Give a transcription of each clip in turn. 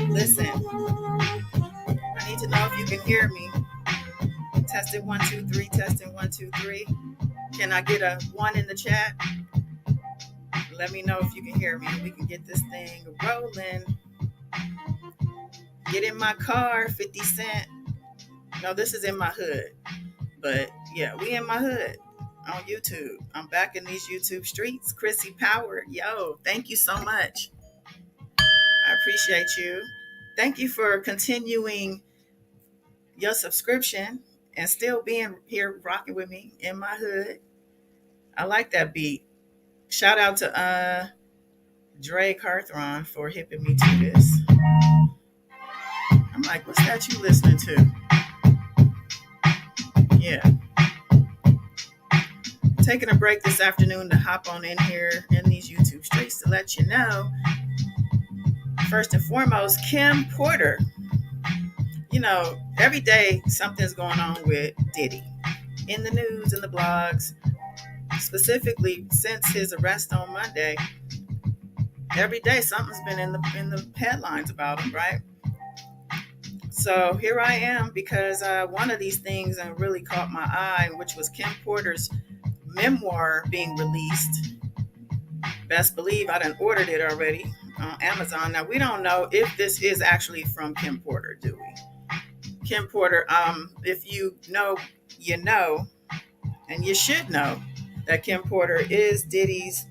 Listen, I need to know if you can hear me. Testing 1 2 3. Testing 1 2 3. Can I get a 1 in the chat? Let me know if you can hear me. We can get this thing rolling. Get in my car, 50 Cent. No, this is in my hood. But yeah, we in my hood on YouTube. I'm back in these YouTube streets. Chrissy Power. Yo, thank you so much. I appreciate you. Thank you for continuing your subscription and still being here rocking with me in my hood. I like that beat. Shout out to Dre Carthron for hipping me to this. I'm like, what's that you listening to? Yeah. Taking a break this afternoon to hop on in here in these YouTube streets to let you know. First and foremost, Kim Porter. You know, every day something's going on with Diddy in the news, in the blogs, specifically since his arrest on Monday. Every day something's been in the headlines about him, right? So here I am because one of these things really caught my eye, which was Kim Porter's memoir being released. Best believe I done ordered it already on Amazon. Now we don't know if this is actually from Kim Porter, do we? Kim Porter, if you know, you know, and you should know that Kim Porter is Diddy's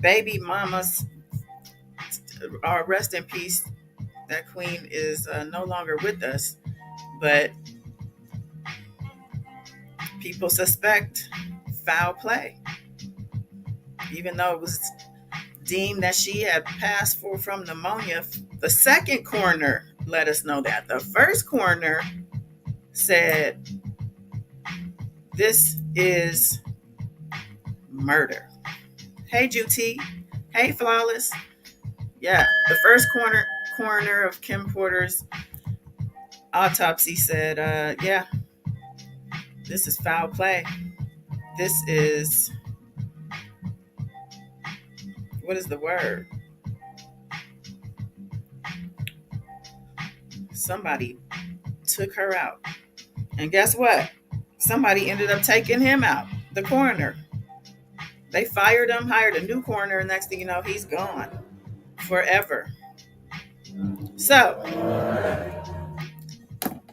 baby mama's. Rest in peace. That queen is no longer with us, but people suspect foul play, even though it was deemed that she had passed from pneumonia. The second coroner let us know that. The first coroner said this is murder. Hey, Juti. Hey, Flawless. Yeah, the first coroner of Kim Porter's autopsy said, yeah, this is foul play. This is, what is the word? Somebody took her out. And guess what? Somebody ended up taking him out, the coroner. They fired him, hired a new coroner, and next thing you know, he's gone forever. So,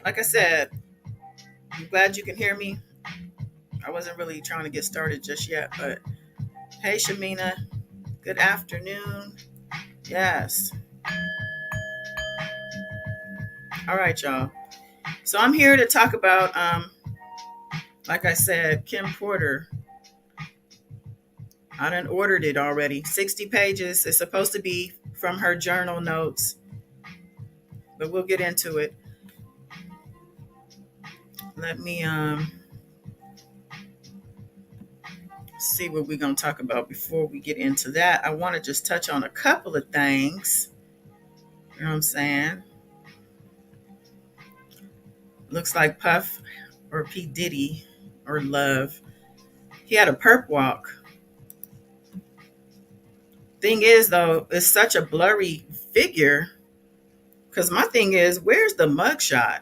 like I said, I'm glad you can hear me. I wasn't really trying to get started just yet, but hey, Shamina, good afternoon. Yes. All right, y'all. So I'm here to talk about, like I said, Kim Porter. I done ordered it already. 60 pages. It's supposed to be from her journal notes, but we'll get into it. Let me see what we're going to talk about before we get into that. I want to just touch on a couple of things. You know what I'm saying? Looks like Puff or P. Diddy or Love. He had a perp walk. Thing is, though, it's such a blurry figure. Because my thing is, where's the mugshot?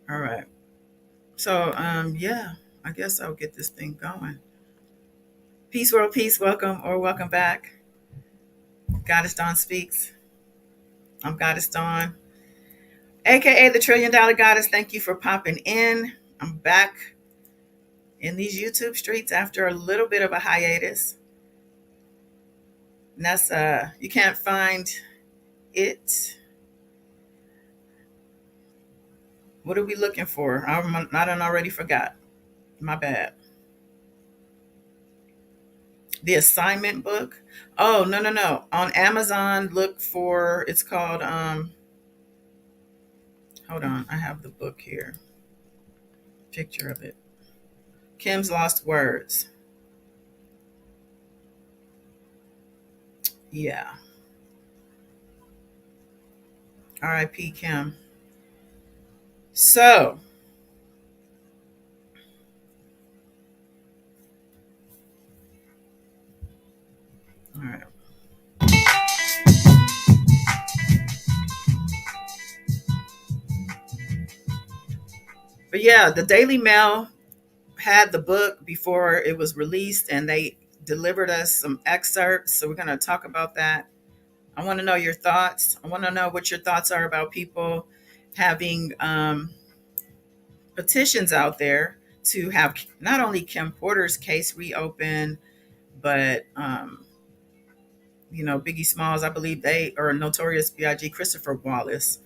All right. So, yeah, I guess I'll get this thing going. Peace, world, peace. Welcome or welcome back. Goddess Dawn Speaks. I'm Goddess Dawn, aka the $1 Trillion Goddess. Thank you for popping in. I'm back in these YouTube streets after a little bit of a hiatus. And that's you can't find it. What are we looking for? I done already forgot. My bad. The assignment book. Oh, no. On Amazon, look for, it's called, hold on, I have the book here. Picture of it. Kim's Lost Words. Yeah. R.I.P. Kim. So, All right. But yeah, the Daily Mail had the book before it was released, and they delivered us some excerpts. So we're going to talk about that. I want to know your thoughts. I want to know what your thoughts are about people having petitions out there to have not only Kim Porter's case reopened, but Biggie Smalls. I believe they or Notorious B.I.G. Christopher Wallace.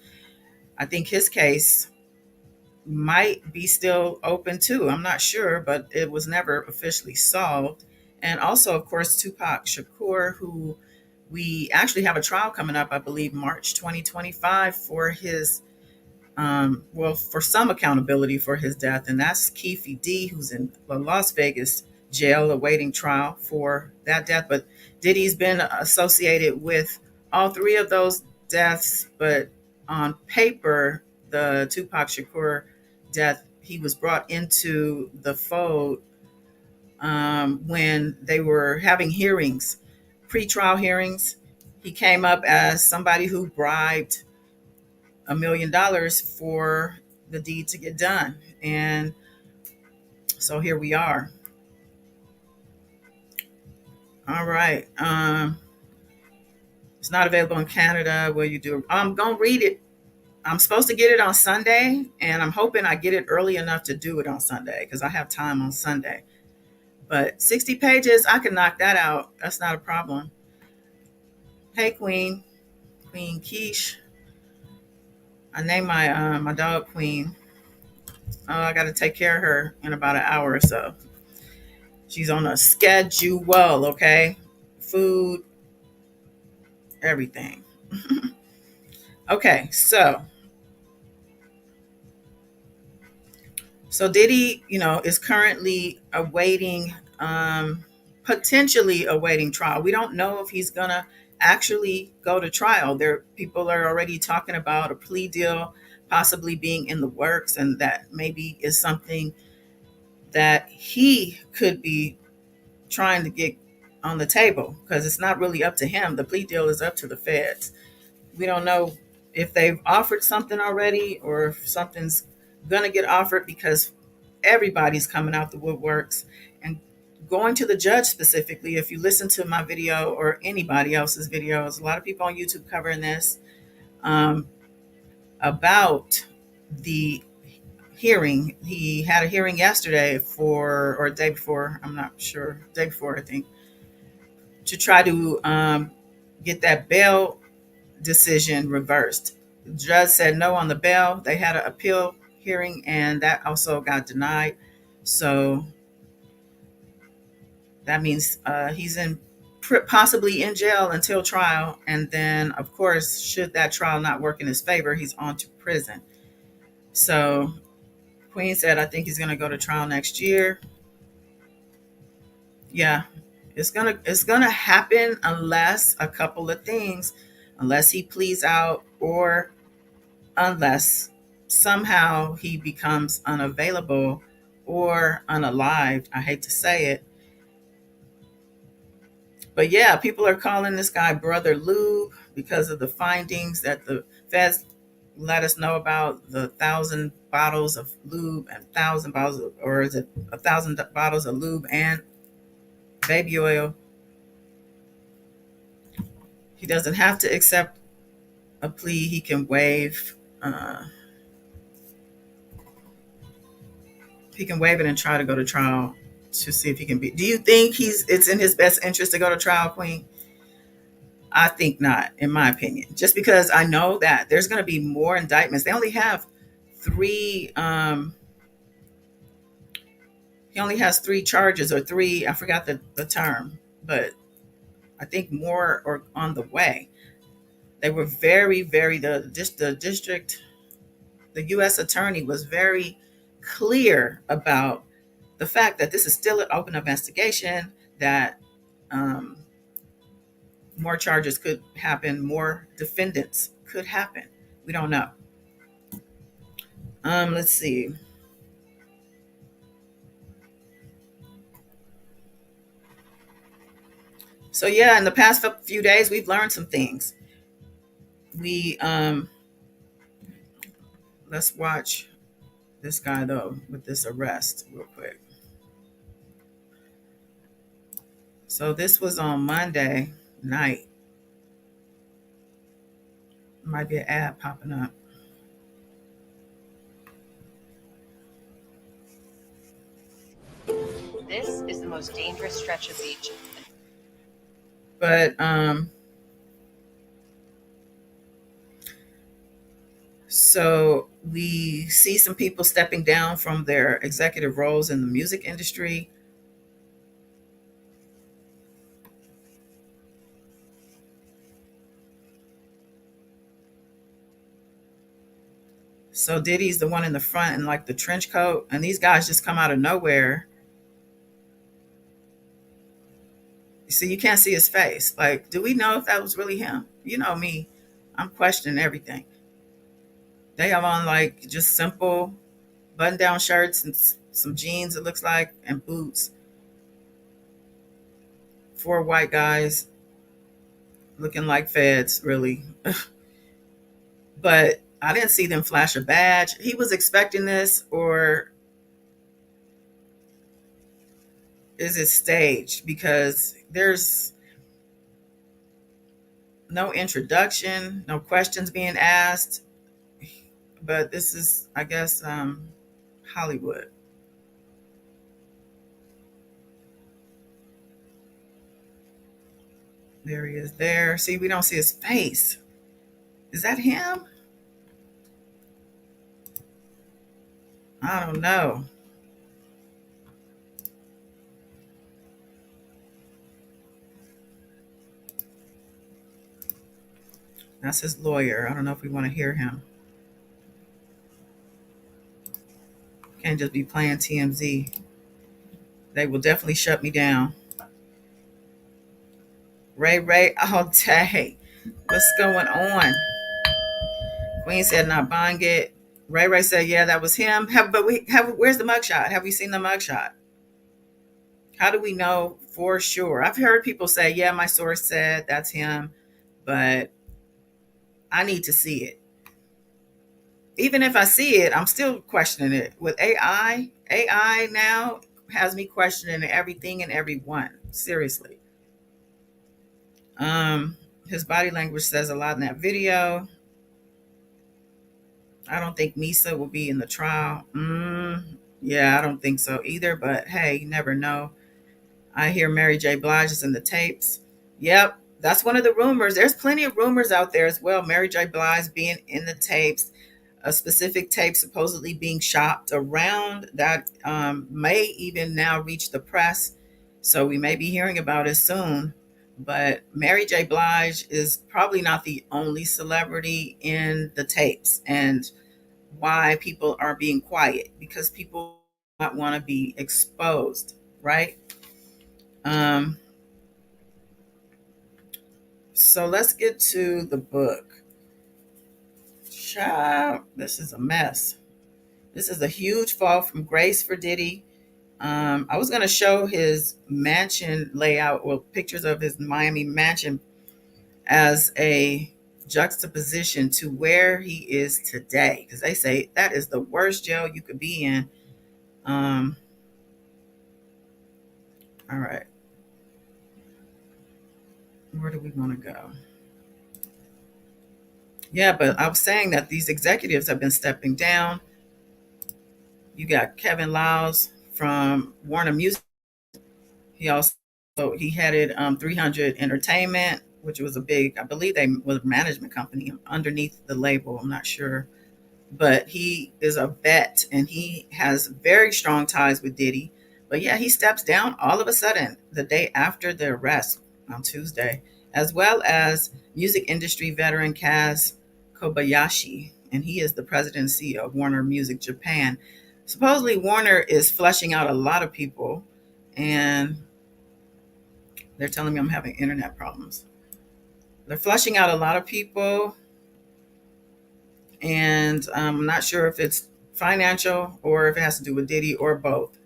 I think his case might be still open too. I'm not sure, but it was never officially solved. And also, of course, Tupac Shakur, who we actually have a trial coming up, I believe, March 2025 for his, for some accountability for his death. And that's Keefe D, who's in the Las Vegas jail awaiting trial for that death. But Diddy's been associated with all three of those deaths, but on paper, the Tupac Shakur death, he was brought into the fold when they were having hearings, pre-trial hearings. He came up as somebody who bribed $1 million for the deed to get done. And so here we are. All right. It's not available in Canada. Will you do? I'm going to read it. I'm supposed to get it on Sunday, and I'm hoping I get it early enough to do it on Sunday because I have time on Sunday. But 60 pages, I can knock that out. That's not a problem. Hey, Queen Quiche. I named my dog Queen. Oh, I got to take care of her in about an hour or so. She's on a schedule, okay? Food, everything. Okay, so Diddy, is currently awaiting, potentially awaiting trial. We don't know if he's gonna actually go to trial. There, people are already talking about a plea deal possibly being in the works, and that maybe is something that he could be trying to get on the table because it's not really up to him. The plea deal is up to the feds. We don't know if they've offered something already or if something's going to get offered because everybody's coming out the woodworks and going to the judge specifically. If you listen to my video or anybody else's videos, a lot of people on YouTube covering this um, about the hearing. He had a hearing yesterday or day before, I'm not sure, day before, I think, to try to get that bail decision reversed. The judge said no on the bail. They had an appeal hearing, and that also got denied. So that means he's possibly in jail until trial, and then, of course, should that trial not work in his favor, he's on to prison. So Queen said, I think he's going to go to trial next year. Yeah, it's gonna happen unless a couple of things, unless he pleads out or unless somehow he becomes unavailable or unalived. I hate to say it. But yeah, people are calling this guy Brother Lube because of the findings that the feds let us know about, the 1,000 bottles of lube and 1,000 bottles or is it 1,000 bottles of lube and baby oil. He doesn't have to accept a plea. He can waive. He can waive it and try to go to trial to see if he can be. Do you think it's in his best interest to go to trial, Queen? I think not, in my opinion. Just because I know that there's going to be more indictments. They only have three. He only has three charges or three. I forgot the term, but I think more are on the way. They were very, very the district, the U.S. attorney was very clear about the fact that this is still an open investigation. That um, more charges could happen, more defendants could happen. We don't know. Let's see. So yeah, in the past few days, we've learned some things. We Let's watch this guy though with this arrest real quick. So this was on Monday night. Might be an ad popping up. This is the most dangerous stretch of beach. But so we see some people stepping down from their executive roles in the music industry. So Diddy's the one in the front in like the trench coat, and these guys just come out of nowhere. So you can't see his face. Like, do we know if that was really him? You know me, I'm questioning everything. They have on like just simple button down shirts and some jeans, it looks like, and boots. Four white guys looking like feds, really. But I didn't see them flash a badge. He was expecting this, or is it staged? Because there's no introduction, no questions being asked. But this is, I guess, Hollywood. There he is there. See, we don't see his face. Is that him? I don't know. That's his lawyer. I don't know if we want to hear him. Can't just be playing TMZ. They will definitely shut me down. Ray Ray all day. What's going on? Queen said not buying it. Ray Ray said, yeah, that was him. Where's the mugshot? Have we seen the mugshot? How do we know for sure? I've heard people say, yeah, my source said that's him, but I need to see it. Even if I see it, I'm still questioning it. With AI now has me questioning everything and everyone. Seriously. His body language says a lot in that video. I don't think Misa will be in the trial. Yeah, I don't think so either. But hey, you never know. I hear Mary J. Blige is in the tapes. Yep, that's one of the rumors. There's plenty of rumors out there as well. Mary J. Blige being in the tapes, a specific tape supposedly being shopped around that may even now reach the press. So we may be hearing about it soon. But Mary J. Blige is probably not the only celebrity in the tapes. And why people are being quiet, because people not want to be exposed, right? Um, so let's get to the book. Child, this is a mess. This is a huge fall from grace for Diddy. I was going to show his mansion layout, or pictures of his Miami mansion, as a juxtaposition to where he is today, because they say that is the worst jail you could be in. Um, all right, where do we want to go? Yeah, but I was saying that these executives have been stepping down. You got Kevin Liles from Warner Music. He also he headed 300 Entertainment, which was a big, I believe they was a management company underneath the label. I'm not sure, but he is a vet and he has very strong ties with Diddy. But yeah, he steps down all of a sudden the day after the arrest on Tuesday, as well as music industry veteran Kaz Kobayashi, and he is the president and CEO of Warner Music Japan. Supposedly, Warner is flushing out a lot of people, and they're telling me I'm having internet problems. They're flushing out a lot of people, and I'm not sure if it's financial or if it has to do with Diddy or both.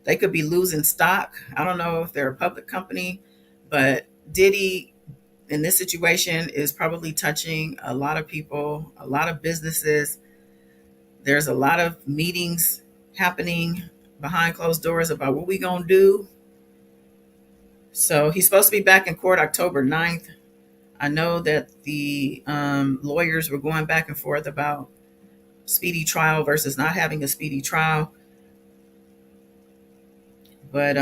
They could be losing stock. I don't know if they're a public company, But Diddy in this situation is probably touching a lot of people, a lot of businesses. There's a lot of meetings happening behind closed doors about what we gonna do. So he's supposed to be back in court October 9th. I know that the lawyers were going back and forth about speedy trial versus not having a speedy trial. But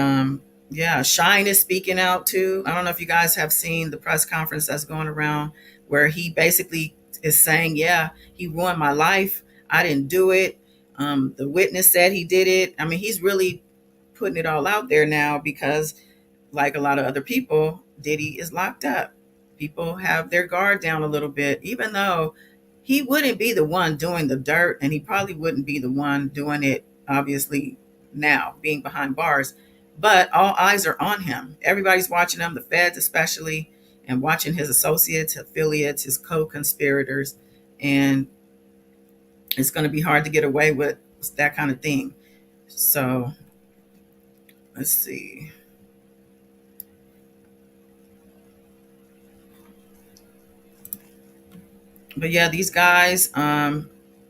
yeah, Shyne is speaking out too. I don't know if you guys have seen the press conference that's going around where he basically is saying, yeah, he ruined my life. I didn't do it. The witness said he did it. I mean, he's really putting it all out there now because, like a lot of other people, Diddy is locked up. People have their guard down a little bit, even though he wouldn't be the one doing the dirt and he probably wouldn't be the one doing it, obviously, now being behind bars. But all eyes are on him. Everybody's watching him, the feds especially, and watching his associates, affiliates, his co conspirators. And it's going to be hard to get away with that kind of thing. So let's see. But yeah, these guys,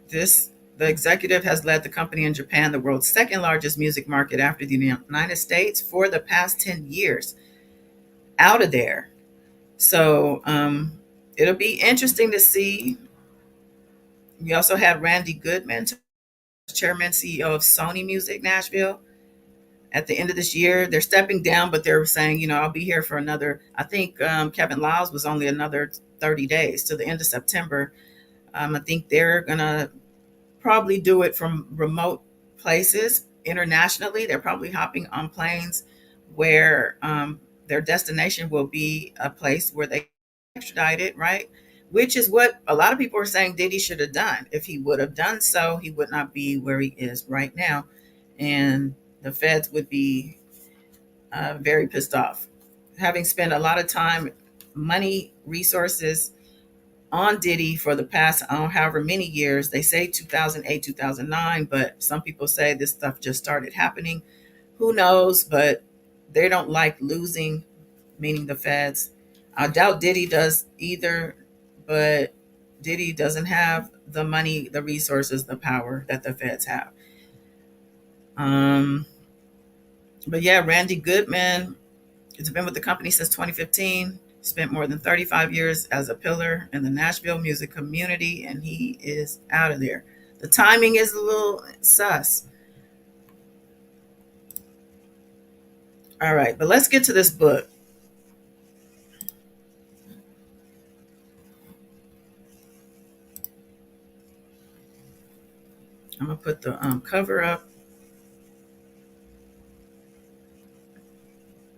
this the executive has led the company in Japan, the world's second largest music market after the United States, for the past 10 years out of there. So it'll be interesting to see. We also had Randy Goodman, chairman, CEO of Sony Music Nashville. At the end of this year, they're stepping down, but they're saying, I'll be here for another. I think Kevin Lyles was only another 30 days to the end of September. I think they're going to probably do it from remote places internationally. They're probably hopping on planes where their destination will be a place where they extradited, right? Which is what a lot of people are saying Diddy should have done. If he would have done so, he would not be where he is right now. And the feds would be very pissed off. Having spent a lot of time, money, resources on Diddy for the past, however many years. They say 2008, 2009, but some people say this stuff just started happening. Who knows? But they don't like losing, meaning the feds. I doubt Diddy does either, but Diddy doesn't have the money, the resources, the power that the feds have. Um, but yeah, Randy Goodman has been with the company since 2015. Spent more than 35 years as a pillar in the Nashville music community, and he is out of there. The timing is a little sus. All right, but let's get to this book. I'm gonna put the cover up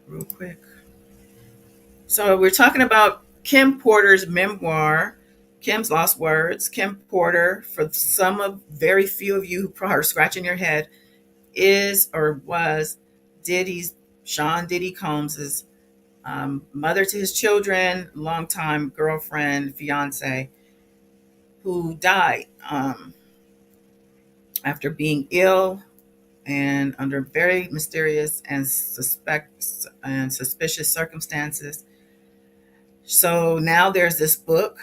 real quick. So we're talking about Kim Porter's memoir, Kim's Lost Words. Kim Porter, for some of very few of you who probably are scratching your head, is or was Diddy's Sean Diddy Combs's mother to his children, longtime girlfriend, fiance, who died after being ill and under very mysterious and suspicious circumstances. So now there's this book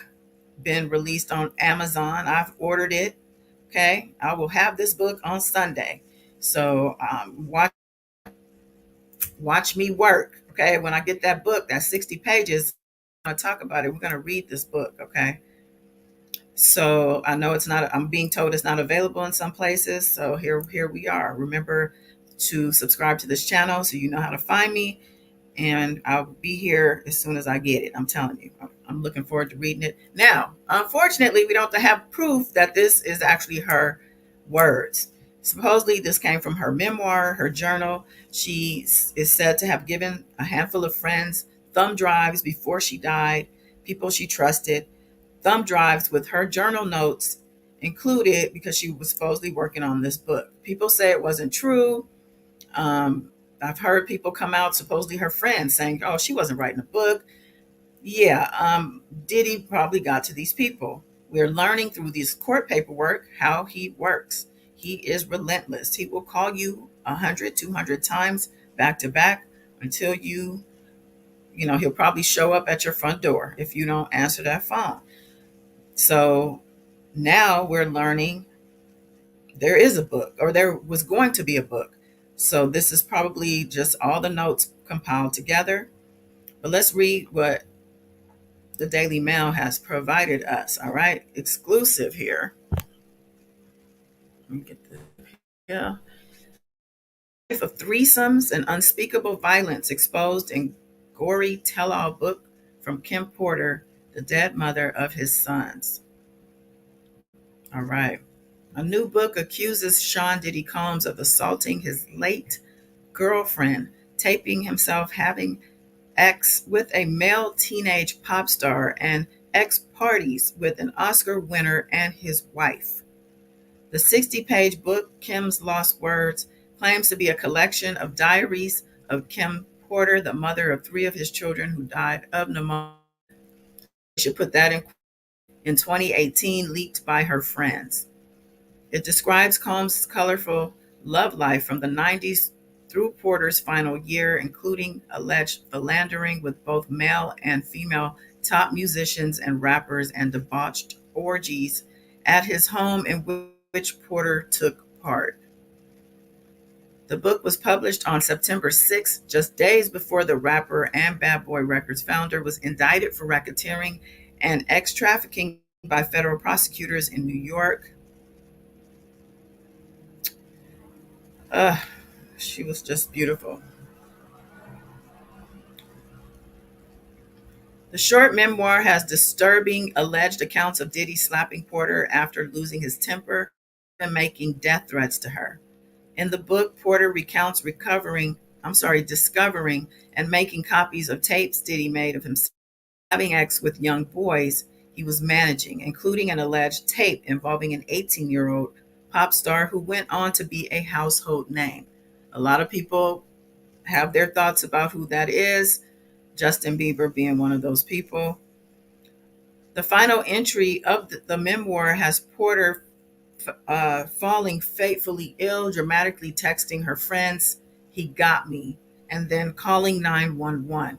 been released on Amazon. I've ordered it. Okay, I will have this book on Sunday. So watch me work. Okay, when I get that book, that's 60 pages. I'm gonna talk about it. We're gonna read this book. Okay. So I know it's not. I'm being told it's not available in some places. So here we are. Remember to subscribe to this channel so you know how to find me, and I'll be here as soon as I get it. I'm telling you, I'm looking forward to reading it. Now, unfortunately, we don't have proof that this is actually her words. Supposedly, this came from her memoir, her journal. She is said to have given a handful of friends thumb drives before she died, people she trusted, thumb drives with her journal notes included because she was supposedly working on this book. People say it wasn't true. Um, I've heard people come out, supposedly her friends, saying, "Oh, she wasn't writing a book." Yeah, Diddy probably got to these people. We're learning through this court paperwork how he works. He is relentless. He will call you 100, 200 times back to back until he'll probably show up at your front door if you don't answer that phone. So now we're learning there is a book, or there was going to be a book. So this is probably just all the notes compiled together. But let's read what the Daily Mail has provided us. All right, exclusive here. Let me get this. Yeah. Life of threesomes and unspeakable violence exposed in gory tell-all book from Kim Porter, the dead mother of his sons. All right. A new book accuses Sean Diddy Combs of assaulting his late girlfriend, taping himself having X with a male teenage pop star, and X parties with an Oscar winner and his wife. The 60-page book, Kim's Lost Words, claims to be a collection of diaries of Kim Porter, the mother of three of his children who died of pneumonia. We should put that in 2018, leaked by her friends. It describes Combs' colorful love life from the 90s through Porter's final year, including alleged philandering with both male and female top musicians and rappers and debauched orgies at his home in which Porter took part. The book was published on September 6th, just days before the rapper and Bad Boy Records founder was indicted for racketeering and ex trafficking by federal prosecutors in New York. Uh, she was just beautiful. The short memoir has disturbing alleged accounts of Diddy slapping Porter after losing his temper and making death threats to her. In the book, Porter recounts discovering and making copies of tapes Diddy made of himself having sex with young boys he was managing, including an alleged tape involving an 18-year-old pop star who went on to be a household name. A lot of people have their thoughts about who that is, Justin Bieber being one of those people. The final entry of the memoir has Porter falling fatefully ill, dramatically texting her friends, "He got me," and then calling 911.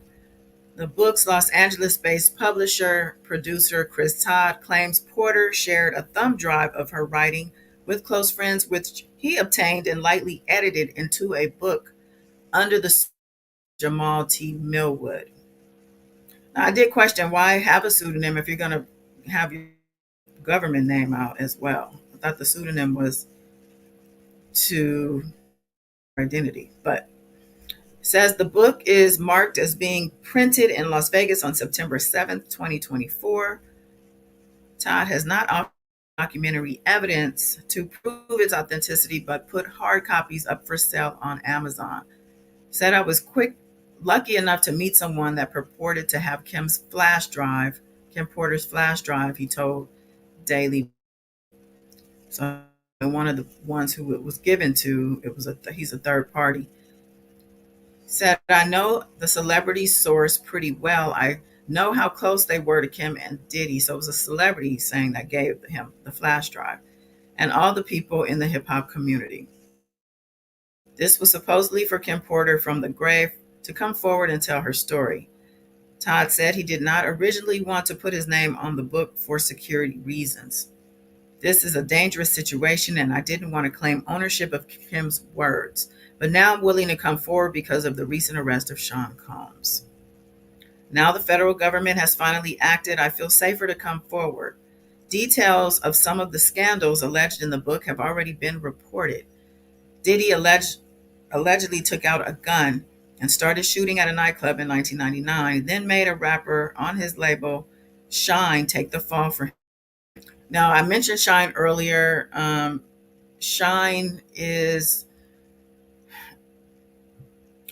The book's Los Angeles based publisher, producer Chris Todd claims Porter shared a thumb drive of her writing with close friends, which he obtained and lightly edited into a book under the Jamal T. Millwood. Now, I did question why have a pseudonym if you're going to have your government name out as well. I thought the pseudonym was to identity, but says the book is marked as being printed in Las Vegas on September 7th, 2024. Todd has not offered documentary evidence to prove its authenticity, but put hard copies up for sale on Amazon. Said I was lucky enough to meet someone that purported to have Kim Porter's flash drive, he told Daily. So one of the ones who it was given to, he's a third party. Said, I know the celebrity source pretty well. I know how close they were to Kim and Diddy. So it was a celebrity saying that gave him the flash drive and all the people in the hip hop community. This was supposedly for Kim Porter from the grave to come forward and tell her story. Todd said he did not originally want to put his name on the book for security reasons. This is a dangerous situation, and I didn't want to claim ownership of Kim's words. But now I'm willing to come forward because of the recent arrest of Sean Combs. Now the federal government has finally acted. I feel safer to come forward. Details of some of the scandals alleged in the book have already been reported. Diddy allegedly took out a gun and started shooting at a nightclub in 1999, then made a rapper on his label, Shyne, take the fall for him. Now, I mentioned Shyne earlier. Shyne is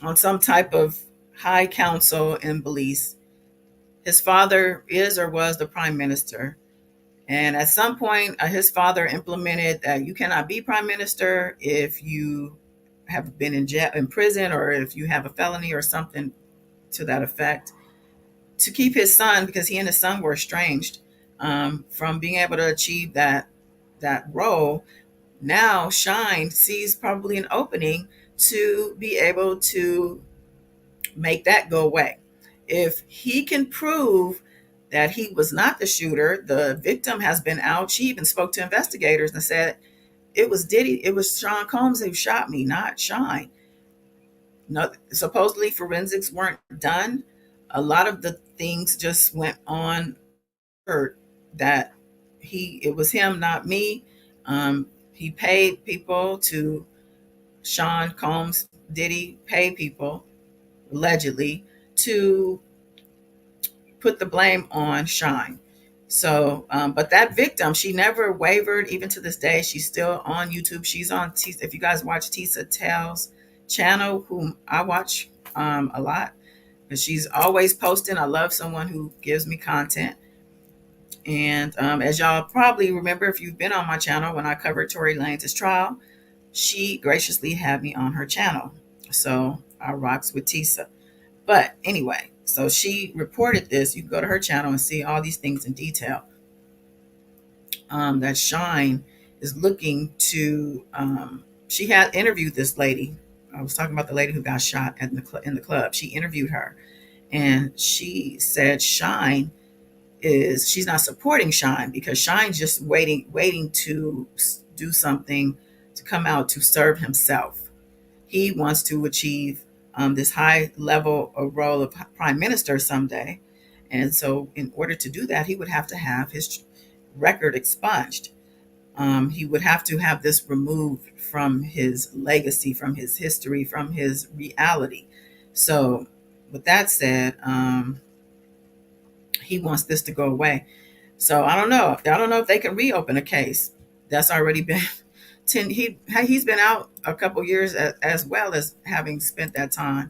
on some type of high council in Belize. His father is or was the prime minister. And at some point, his father implemented that you cannot be prime minister if you have been in prison, or if you have a felony or something to that effect, to keep his son, because he and his son were estranged, from being able to achieve that role. Now Shyne sees probably an opening to be able to make that go away. If he can prove that he was not the shooter, the victim has been out. She even spoke to investigators and said, it was Diddy, it was Sean Combs who shot me, not Shyne. No, supposedly forensics weren't done. A lot of the things just went on heard that it was him, not me. He paid people to Sean Combs, Diddy pay people allegedly to put the blame on Shyne. So, but that victim, she never wavered. Even to this day, she's still on YouTube. She's on. If you guys watch Tisa Tell's channel, whom I watch a lot, because she's always posting. I love someone who gives me content. And as y'all probably remember, if you've been on my channel when I covered Tory Lanez's trial, she graciously had me on her channel. So I rocks with Tisa. But anyway, so she reported this. You can go to her channel and see all these things in detail. That Shyne is looking to. She had interviewed this lady. I was talking about the lady who got shot in the club. She interviewed her, and she said Shyne she's not supporting Shyne because Shyne's just waiting to do something to come out to serve himself. He wants to achieve this high level of role of prime minister someday. And so, in order to do that, he would have to have his record expunged. He would have to have this removed from his legacy, from his history, from his reality. So, with that said, he wants this to go away. So I don't know. I don't know if they can reopen a case that's already been 10. He's been out a couple years as well as having spent that time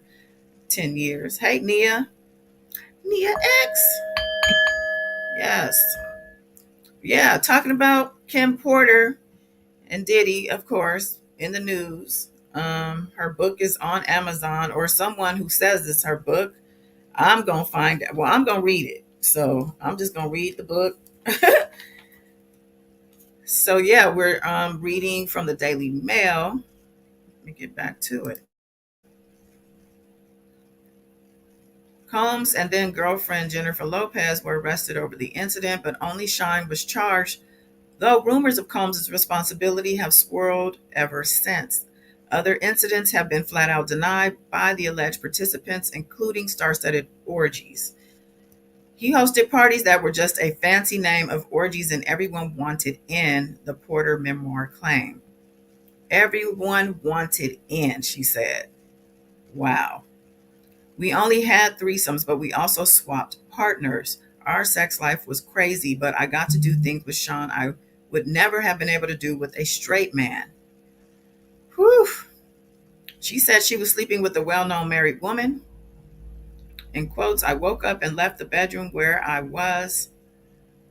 10 years. Hey, Nia X. Yes, yeah. Talking about Kim Porter and Diddy, of course, in the news. Her book is on Amazon, or someone who says it's her book. I'm gonna find it. Well, I'm gonna read it. So I'm just gonna read the book. So yeah, we're reading from the Daily Mail. Let me get back to it. Combs and then girlfriend Jennifer Lopez were arrested over the incident, but only Shyne was charged, though rumors of Combs' responsibility have swirled ever since. Other incidents have been flat out denied by the alleged participants, including star-studded orgies. He hosted parties that were just a fancy name of orgies and everyone wanted in, the Porter memoir claimed. Everyone wanted in, she said. Wow. We only had threesomes, but we also swapped partners. Our sex life was crazy, but I got to do things with Sean I would never have been able to do with a straight man. Whew. She said she was sleeping with a well known married woman. In quotes, I woke up and left the bedroom where I was,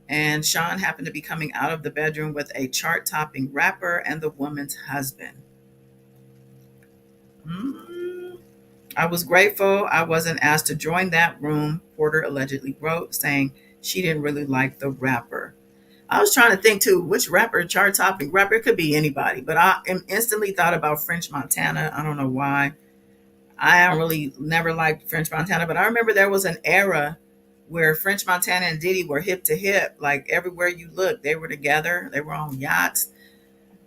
and Sean happened to be coming out of the bedroom with a chart topping rapper and the woman's husband. Mm. I was grateful I wasn't asked to join that room, Porter allegedly wrote, saying she didn't really like the rapper. I was trying to think too, which rapper, chart topping rapper, it could be anybody, but I instantly thought about French Montana. I don't know why. I don't really never liked French Montana, but I remember there was an era where French Montana and Diddy were hip to hip. Like everywhere you look, they were together. They were on yachts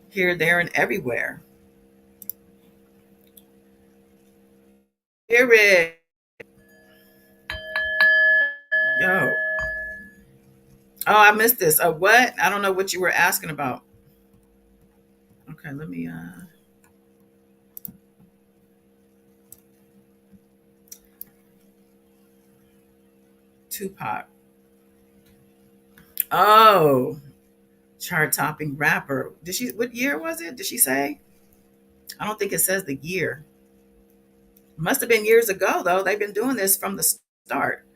here, there, and everywhere. Period. Yo. Oh, I missed this. What? I don't know what you were asking about. Okay, let me Tupac. Oh, chart topping rapper. Did she what year was it? Did she say? I don't think it says the year. Must have been years ago though. They've been doing this from the start.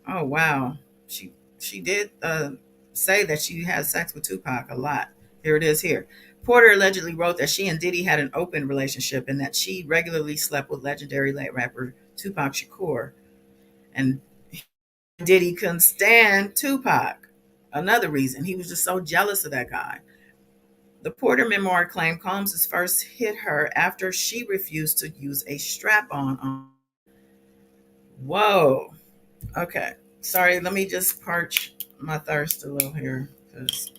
Oh wow. She did say that she had sex with Tupac a lot. Here it is here. Porter allegedly wrote that she and Diddy had an open relationship and that she regularly slept with legendary late rapper Tupac Shakur. And Diddy couldn't stand Tupac. Another reason. He was just so jealous of that guy. The Porter memoir claimed Combs first hit her after she refused to use a strap on. Whoa. Okay. Sorry, let me just parch my thirst a little here because,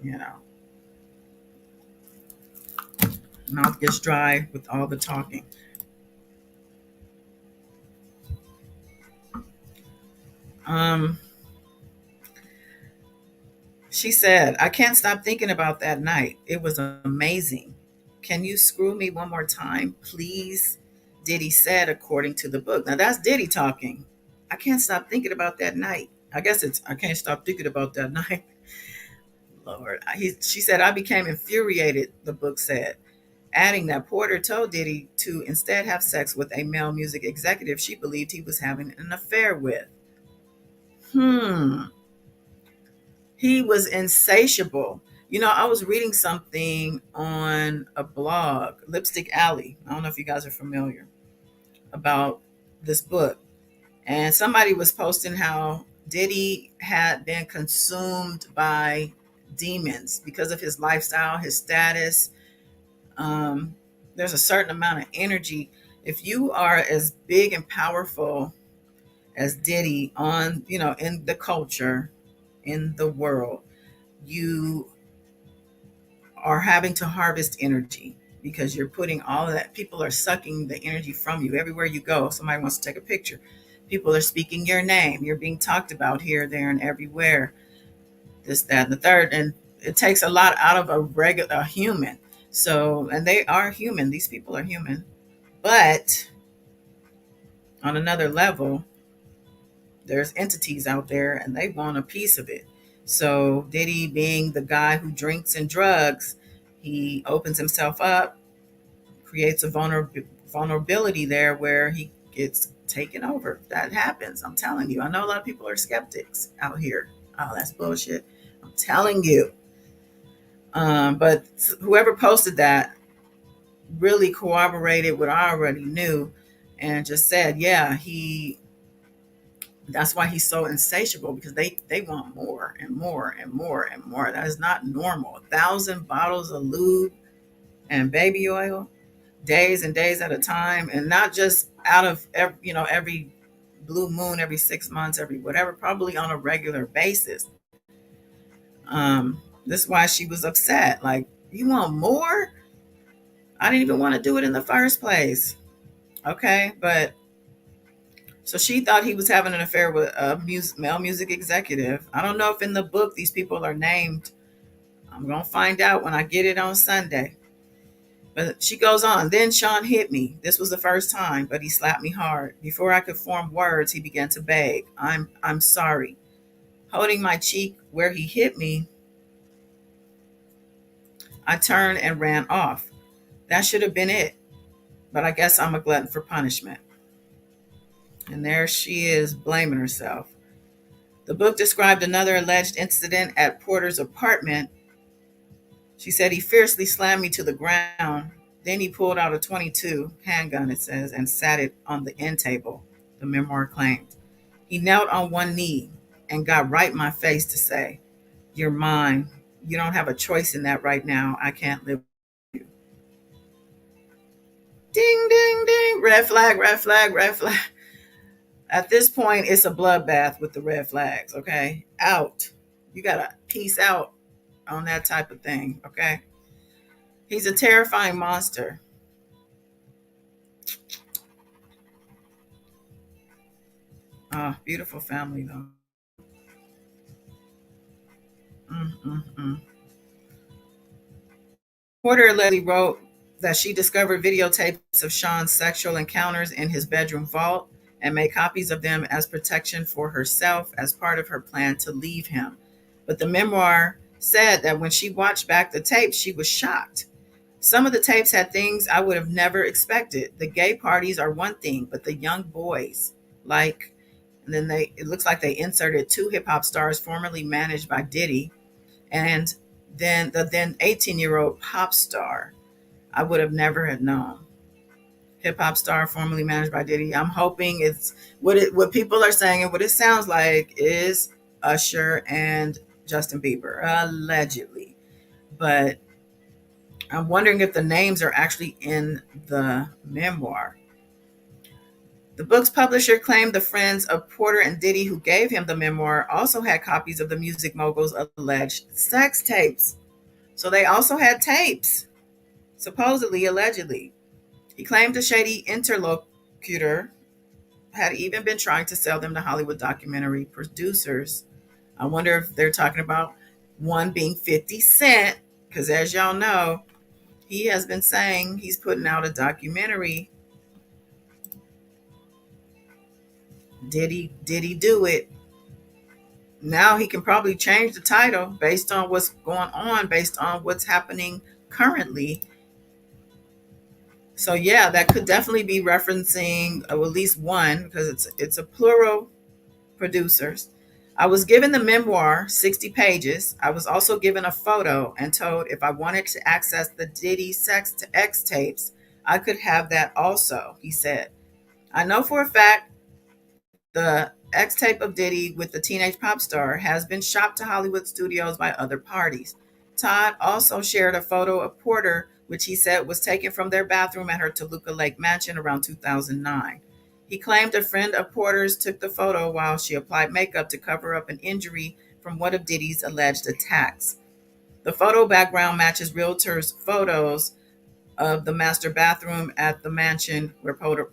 you know, mouth gets dry with all the talking. Um, she said, I can't stop thinking about that night. It was amazing. Can you screw me one more time, please? Diddy said, according to the book. Now that's Diddy talking. I can't stop thinking about that night. I guess it's I can't stop thinking about that night. Lord. She said, I became infuriated, the book said, adding that Porter told Diddy to instead have sex with a male music executive she believed he was having an affair with. Hmm. He was insatiable. You know, I was reading something on a blog, Lipstick Alley. I don't know if you guys are familiar about this book. And somebody was posting how Diddy had been consumed by demons because of his lifestyle, his status. Um, there's a certain amount of energy. If you are as big and powerful as Diddy on, you know, in the culture, in the world, you are having to harvest energy because you're putting all of that. People are sucking the energy from you everywhere you go. Somebody wants to take a picture. People are speaking your name. You're being talked about here, there, and everywhere. This, that, and the third. And it takes a lot out of a human. So, and they are human. These people are human. But on another level, there's entities out there and they want a piece of it. So Diddy being the guy who drinks and drugs, he opens himself up, creates a vulnerability there where he gets taken over. That happens. I'm telling you. I know a lot of people are skeptics out here. Oh, that's bullshit. I'm telling you. But whoever posted that really corroborated what I already knew and just said, yeah, that's why he's so insatiable because they want more and more and more and more. That is not normal. 1,000 bottles of lube and baby oil, days and days at a time, and not just out of every blue moon, every 6 months, every whatever, probably on a regular basis. This is why she was upset. Like, you want more? I didn't even want to do it in the first place. Okay, but so she thought he was having an affair with a male music executive. I don't know if in the book these people are named. I'm going to find out when I get it on Sunday. But she goes on. Then Sean hit me. This was the first time, but he slapped me hard. Before I could form words, he began to beg. I'm sorry. Holding my cheek where he hit me, I turned and ran off. That should have been it. But I guess I'm a glutton for punishment. And there she is blaming herself. The book described another alleged incident at Porter's apartment. She said he fiercely slammed me to the ground. Then he pulled out a 22 handgun, it says, and sat it on the end table, the memoir claimed. He knelt on one knee and got right in my face to say, "You're mine. You don't have a choice in that right now. I can't live with you." Ding, ding, ding. Red flag, red flag, red flag. At this point, it's a bloodbath with the red flags, okay? Out. You got to peace out on that type of thing, okay? He's a terrifying monster. Beautiful family, though. Mm-mm-mm. Porter allegedly wrote that she discovered videotapes of Sean's sexual encounters in his bedroom vault and made copies of them as protection for herself as part of her plan to leave him. But the memoir said that when she watched back the tapes, she was shocked. Some of the tapes had things I would have never expected. The gay parties are one thing, but the young boys, like, and then it looks like they inserted two hip hop stars formerly managed by Diddy, and then the then 18-year-old pop star. I would have never had known. Hip hop star formerly managed by Diddy. I'm hoping it's what people are saying and what it sounds like is Usher and Justin Bieber, allegedly. But I'm wondering if the names are actually in the memoir. The book's publisher claimed the friends of Porter and Diddy who gave him the memoir also had copies of the music mogul's alleged sex tapes. So they also had tapes, supposedly, allegedly. He claimed a shady interlocutor had even been trying to sell them to Hollywood documentary producers. I wonder if they're talking about one being 50 Cent, because as y'all know, he has been saying he's putting out a documentary. Did he do it? Now he can probably change the title based on what's going on, based on what's happening currently. So yeah, that could definitely be referencing at least one, because it's a plural producers. I was given the memoir, 60 pages. I was also given a photo and told if I wanted to access the Diddy sex to X tapes, I could have that also, he said. I know for a fact the X tape of Diddy with the teenage pop star has been shopped to Hollywood studios by other parties. Todd also shared a photo of Porter, which he said was taken from their bathroom at her Toluca Lake mansion around 2009. He claimed a friend of Porter's took the photo while she applied makeup to cover up an injury from one of Diddy's alleged attacks. The photo background matches realtors' photos of the master bathroom at the mansion where Porter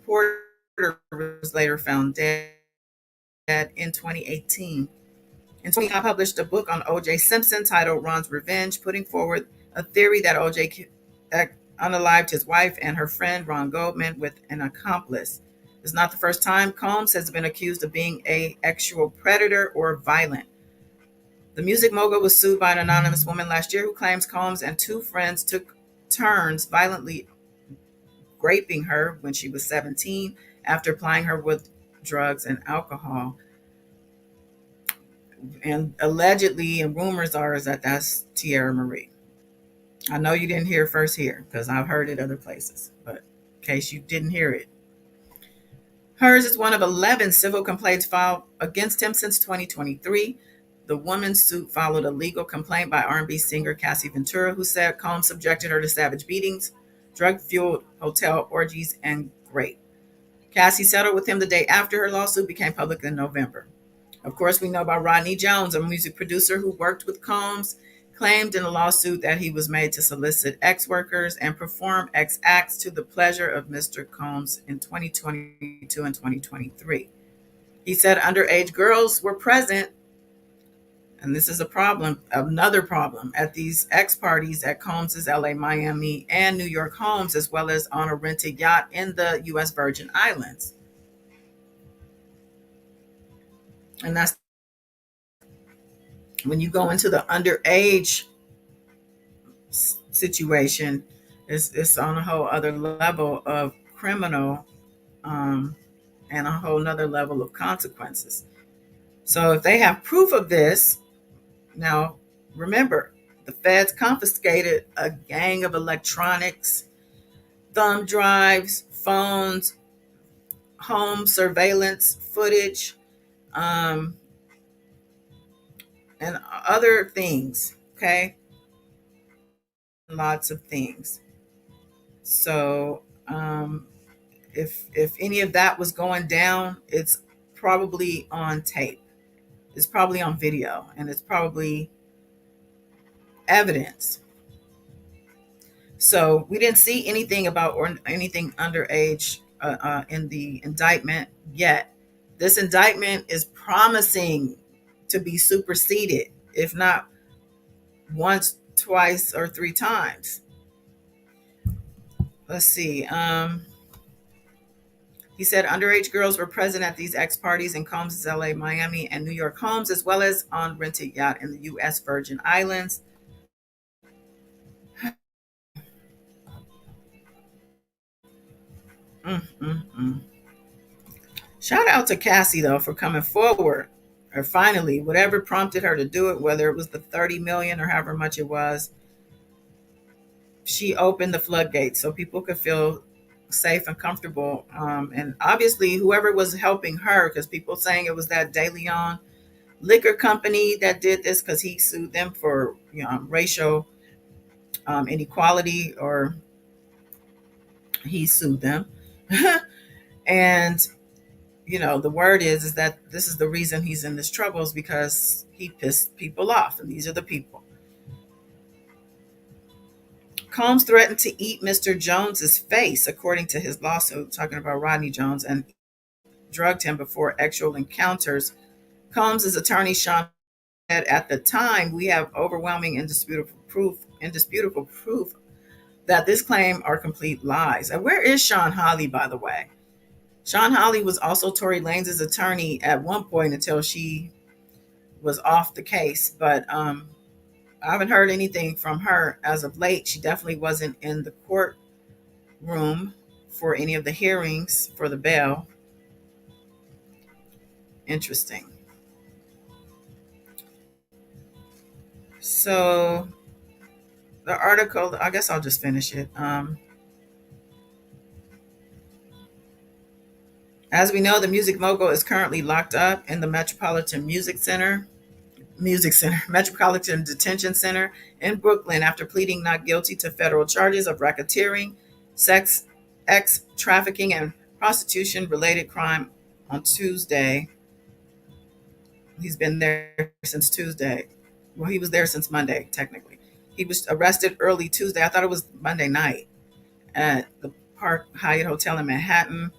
was later found dead in 2018. In 2020, I published a book on O.J. Simpson titled Ron's Revenge, putting forward a theory that O.J. unalived his wife and her friend Ron Goldman with an accomplice. It's not the first time Combs has been accused of being a sexual predator or violent. The music mogul was sued by an anonymous woman last year who claims Combs and two friends took turns violently raping her when she was 17 after applying her with drugs and alcohol. And allegedly, and rumors are, is that that's Tierra Marie. I know you didn't hear it first here because I've heard it other places, but in case you didn't hear it, hers is one of 11 civil complaints filed against him since 2023. The woman's suit followed a legal complaint by R&B singer Cassie Ventura, who said Combs subjected her to savage beatings, drug-fueled hotel orgies, and rape. Cassie settled with him the day after her lawsuit became public in November. Of course, we know about Rodney Jones, a music producer who worked with Combs, claimed in a lawsuit that he was made to solicit ex workers and perform ex acts to the pleasure of Mr. Combs in 2022 and 2023. He said underage girls were present, and this is a problem, another problem, at these ex parties at Combs's LA, Miami, and New York homes, as well as on a rented yacht in the U.S. Virgin Islands. And that's when you go into the underage situation, it's on a whole other level of criminal, um, and a whole nother level of consequences. So if they have proof of this, now remember, the feds confiscated a gang of electronics, thumb drives, phones, home surveillance footage, um, and other things. Okay, lots of things. So if any of that was going down, it's probably on tape. It's probably on video, and it's probably evidence. So we didn't see anything about or anything underage in the indictment yet. This indictment is promising to be superseded, if not once, twice, or three times. Let's see. He said underage girls were present at these ex parties in Combs' LA, Miami, and New York homes, as well as on rented yacht in the U.S. Virgin Islands. Mm, mm, mm. Shout out to Cassie though for coming forward, or finally, whatever prompted her to do it, whether it was the 30 million or however much it was, she opened the floodgates so people could feel safe and comfortable. And obviously, whoever was helping her, because people saying it was that De Leon liquor company that did this, because he sued them for racial inequality, or he sued them, and the word is that this is the reason he's in this trouble is because he pissed people off, and these are the people. Combs threatened to eat Mr. Jones's face, according to his lawsuit, talking about Rodney Jones, and drugged him before actual encounters. Combs' attorney Shyne said, "At the time, we have overwhelming indisputable proof that this claim are complete lies." And where is Sean Hawley, by the way? Sean Hawley was also Tory Lanez's attorney at one point until she was off the case, but I haven't heard anything from her as of late. She definitely wasn't in the courtroom for any of the hearings for the bail. Interesting. So the article, I guess I'll just finish it. As we know, the music mogul is currently locked up in the Metropolitan Detention Center in Brooklyn after pleading not guilty to federal charges of racketeering, sex, trafficking, and prostitution related crime on Tuesday. He's been there since Tuesday. Well, he was there since Monday, technically. He was arrested early Tuesday. I thought it was Monday night at the Park Hyatt Hotel in Manhattan.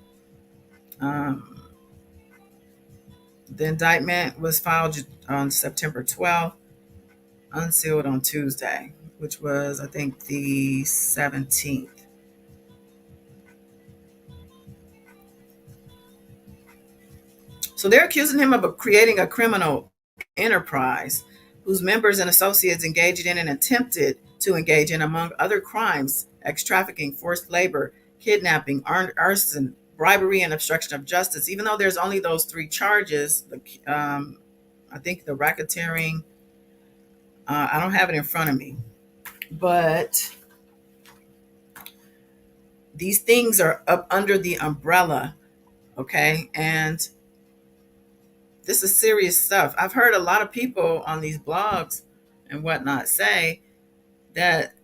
Um, the indictment was filed on September 12th, unsealed on Tuesday, which was, I think, the 17th. So they're accusing him of creating a criminal enterprise whose members and associates engaged in and attempted to engage in, among other crimes, ex trafficking, forced labor, kidnapping, arson, bribery, and obstruction of justice. Even though there's only those three charges, I think the racketeering, I don't have it in front of me, but these things are up under the umbrella, okay? And this is serious stuff. I've heard a lot of people on these blogs and whatnot say that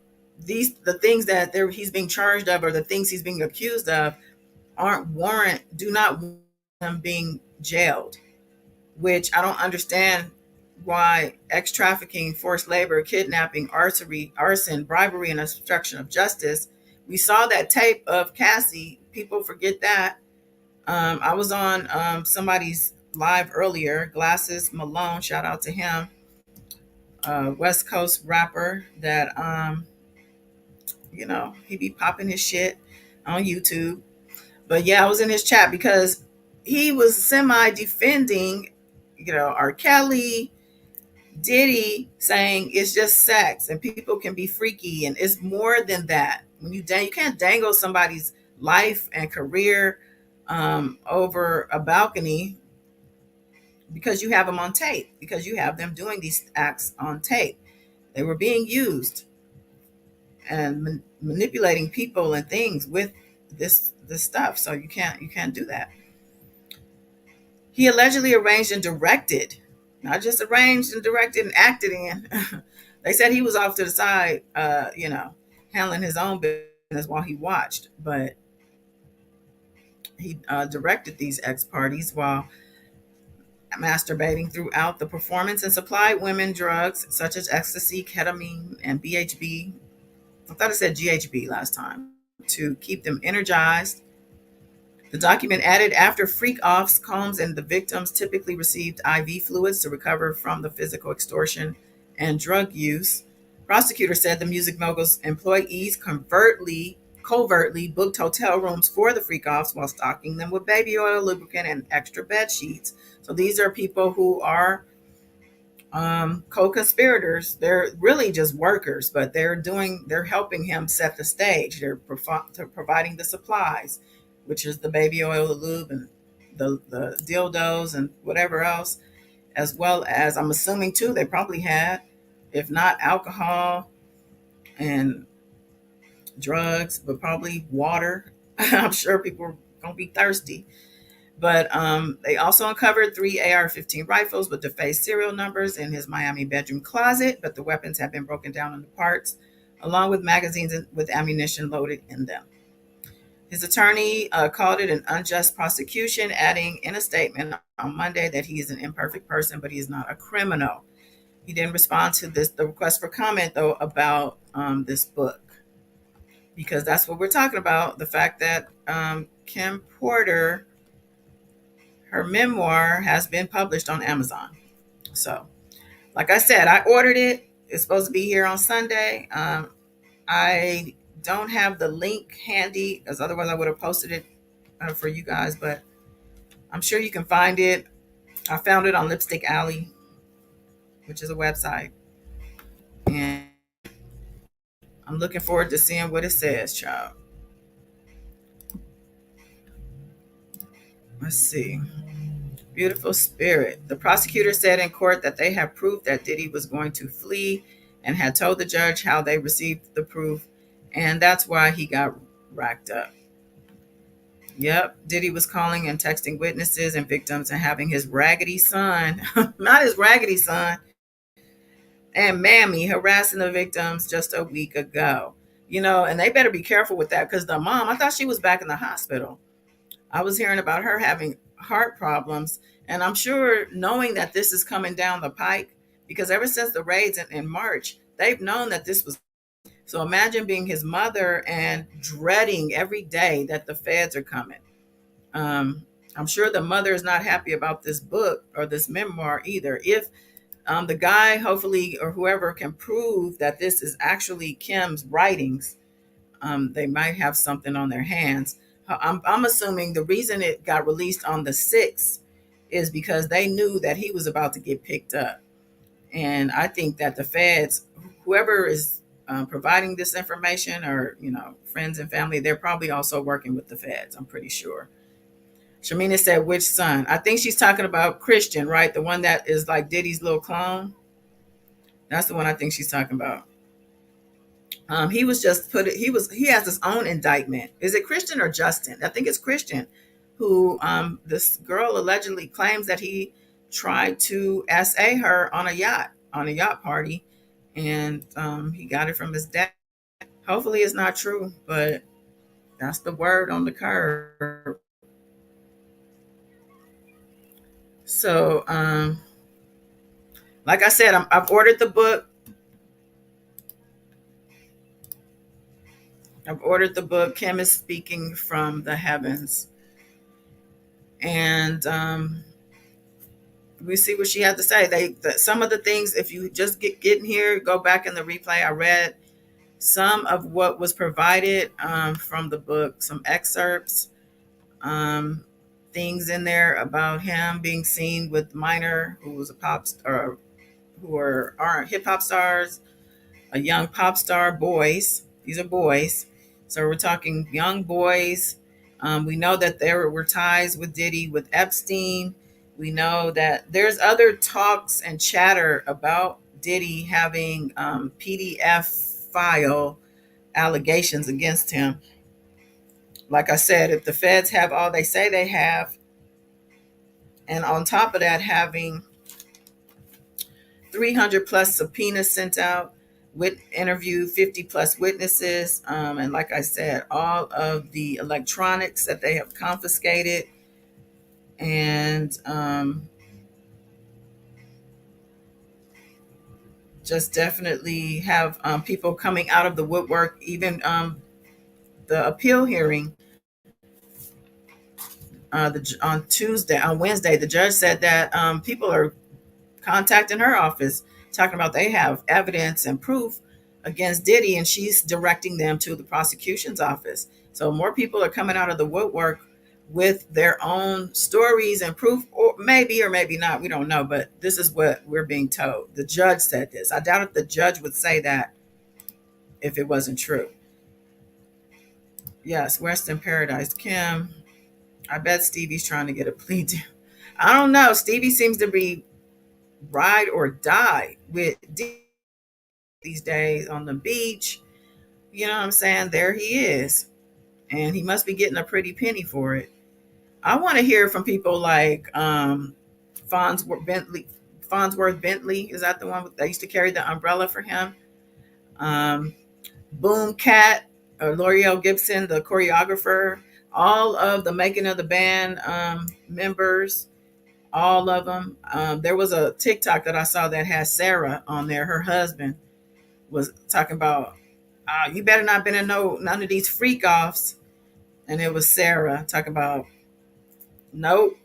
the things that he's being charged of, or the things he's being accused of, do not warrant him being jailed. Which I don't understand why ex trafficking, forced labor, kidnapping, arson, bribery, and obstruction of justice. We saw that tape of Cassie. People forget that. I was on somebody's live earlier, Glasses Malone, shout out to him, West Coast rapper that he be popping his shit on YouTube. But yeah, I was in his chat because he was semi defending, R. Kelly, Diddy, saying it's just sex and people can be freaky and it's more than that. When you can't dangle somebody's life and career over a balcony because you have them on tape, because you have them doing these acts on tape. They were being used and manipulating people and things with this stuff. So you can't do that. He allegedly arranged and directed, not just arranged and directed and acted in. They said he was off to the side, handling his own business while he watched, but he directed these ex parties while masturbating throughout the performance and supplied women drugs such as ecstasy, ketamine, and BHB. I thought it said GHB last time, to keep them energized. The document added, after freak offs, Combs and the victims typically received IV fluids to recover from the physical extortion and drug use. Prosecutors said the music mogul's employees covertly booked hotel rooms for the freak offs while stocking them with baby oil, lubricant, and extra bed sheets. So these are people who are co-conspirators. They're really just workers, but they're helping him set the stage. They're providing the supplies, which is the baby oil, the lube, and the dildos and whatever else, as well as, I'm assuming too, they probably had, if not alcohol and drugs, but probably water. I'm sure people are gonna be thirsty. But they also uncovered 3 AR-15 rifles with defaced serial numbers in his Miami bedroom closet, but the weapons have been broken down into parts, along with magazines with ammunition loaded in them. His attorney called it an unjust prosecution, adding in a statement on Monday that he is an imperfect person, but he is not a criminal. He didn't respond to the request for comment, though, about this book, because that's what we're talking about. The fact that Kim Porter, her memoir, has been published on Amazon. So, like I said, I ordered it. It's supposed to be here on Sunday. I don't have the link handy, because otherwise I would have posted it for you guys, but I'm sure you can find it. I found it on Lipstick Alley, which is a website. And I'm looking forward to seeing what it says, child. Let's see. Beautiful Spirit. The prosecutor said in court that they have proof that Diddy was going to flee and had told the judge how they received the proof, and that's why he got racked up. Yep, Diddy was calling and texting witnesses and victims and having his raggedy son, not his raggedy son, and Mammy harassing the victims just a week ago. And they better be careful with that, because the mom, I thought she was back in the hospital. I was hearing about her having heart problems, and I'm sure, knowing that this is coming down the pike, because ever since the raids in March, they've known that this was. So imagine being his mother and dreading every day that the feds are coming. I'm sure the mother is not happy about this book or this memoir either. If the guy, hopefully, or whoever can prove that this is actually Kim's writings, they might have something on their hands. I'm assuming the reason it got released on the 6th is because they knew that he was about to get picked up. And I think that the feds, whoever is providing this information, or, friends and family, they're probably also working with the feds, I'm pretty sure. Shamina said, which son? I think she's talking about Christian, right? The one that is like Diddy's little clone. That's the one I think she's talking about. He was just he has his own indictment. Is it Christian or Justin? I think it's Christian, who this girl allegedly claims that he tried to SA her on a yacht party, and he got it from his dad. Hopefully it's not true, but that's the word on the curb. So like I said, I've ordered the book. I've ordered the book. Kim is Speaking from the Heavens. And we see what she had to say. Some of the things, if you just get in here, go back in the replay. I read some of what was provided from the book, some excerpts, things in there about him being seen with Minor, who was a pop star, who are hip hop stars, a young pop star, boys. These are boys. So we're talking young boys. We know that there were ties with Diddy, with Epstein. We know that there's other talks and chatter about Diddy having PDF file allegations against him. Like I said, if the feds have all they say they have, and on top of that, having 300 plus subpoenas sent out, with interview 50 plus witnesses, and like I said, all of the electronics that they have confiscated, and just definitely have people coming out of the woodwork. Even the appeal hearing on Wednesday, the judge said that people are contacting her office, talking about they have evidence and proof against Diddy, and she's directing them to the prosecution's office. So more people are coming out of the woodwork with their own stories and proof, or maybe not. We don't know, but this is what we're being told. The judge said this. I doubt if the judge would say that if it wasn't true. Yes, Western Paradise. Kim, I bet Stevie's trying to get a plea deal. I don't know. Stevie seems to be ride or die with Diddy these days on the beach. You know what I'm saying? There he is. And he must be getting a pretty penny for it. I want to hear from people like Farnsworth Bentley. Farnsworth Bentley, is that the one that used to carry the umbrella for him? Boom Cat. L'Oreal Gibson, the choreographer, all of the making of the band members, all of them. There was a TikTok that I saw that has Sarah on there. Her husband was talking about, you better not been in none of these freak offs. And it was Sarah talking about, nope.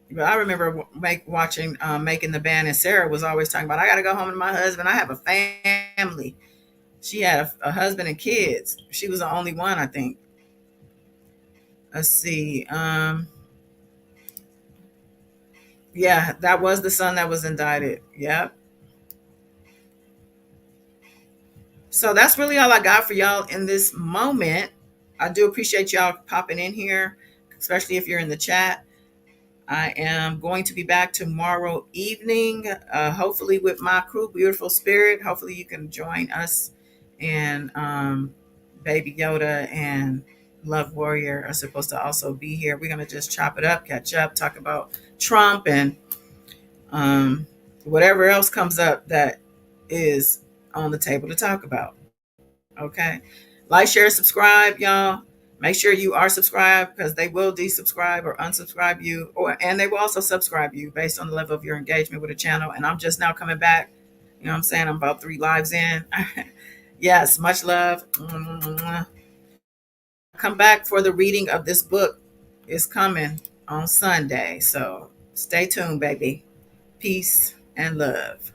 But I remember watching Making the Band, and Sarah was always talking about, I got to go home to my husband. I have a family. She had a husband and kids. She was the only one, I think. Let's see. Yeah, that was the son that was indicted. Yep. So that's really all I got for y'all in this moment. I do appreciate y'all popping in here, especially if you're in the chat. I am going to be back tomorrow evening, hopefully with my crew, Beautiful Spirit. Hopefully you can join us, and Baby Yoda and Love Warrior are supposed to also be here. We're going to just chop it up, catch up, talk about Trump and whatever else comes up that is on the table to talk about. Okay. Like, share, subscribe, y'all. Make sure you are subscribed, because they will desubscribe or unsubscribe you, and they will also subscribe you based on the level of your engagement with the channel. And I'm just now coming back. You know what I'm saying? I'm about 3 lives in. Yes, much love. Come back for the reading of this book. Is coming on Sunday. So stay tuned, baby. Peace and love.